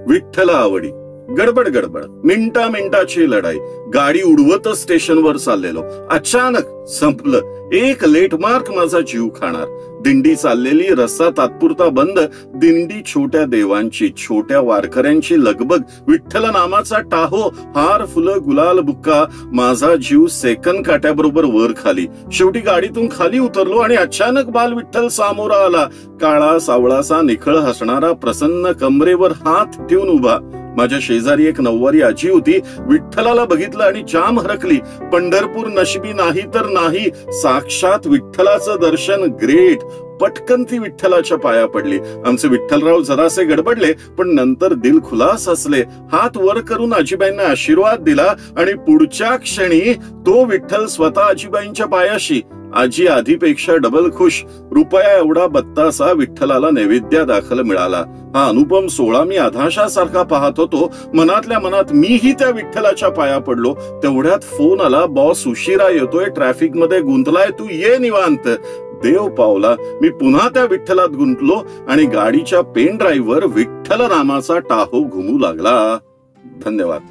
विठ्ठल आवडी. गडबड गडबड, मिनिटा मिनिटाची लढाई. गाडी उडवतच स्टेशनवर चाललेलो. अचानक संपलं. एक लेट मार्क माझा जीव खाणार. दिंडी चाललेली, रस्ता तात्पुरता बंद. दिंडी छोट्या देवांची, छोट्या वारकऱ्यांची लगबग. विठ्ठल नामाचा टाहो, हार, फुलं, गुलाल, बुक्का. माझा जीव सेकंद काट्याबरोबर वर खाली. शेवटी गाडीतून खाली उतरलो आणि अचानक बाल विठ्ठल सामोरा आला. काळा सावळासा, निखळ हसणारा, प्रसन्न, कमरेवर हात ठेवून उभा. माझ्या शेजारी एक नववारी आजी होती. विठ्ठलाला बघितलं आणि जाम हरकली. पंढरपूर नशिबी नाही तर नाही, साक्षात विठ्ठलाचं दर्शन. ग्रेट. पटकन ती विठ्ठलाच्या पाया पडली. आमचे विठ्ठलराव जरासे गडबडले, पण नंतर दिलखुलास हसले. हात वर करून आजीबाईंना आशीर्वाद दिला आणि पुढच्या क्षणी तो विठ्ठल स्वतः आजीबाईंच्या पायाशी. आजी आधीपेक्षा डबल खुश. रुपया एवढा बत्तासा विठ्ठलाला नैवेद्य दाखल मिळाला. हा अनुपम सोहळा मी आधाशासारखा पाहत होतो. मनातल्या मनात मीही त्या विठ्ठलाच्या पाया पडलो. तेवढ्यात फोन आला, बॉस उशिरा येतोय, ट्रॅफिक मध्ये गुंतलाय, तू ये निवांत. देव पावला. मी पुन्हा त्या विठ्ठलात गुंतलो आणि गाडीच्या पेन ड्राईव्हवर विठ्ठल नामाचा टाहो घुमू लागला. धन्यवाद.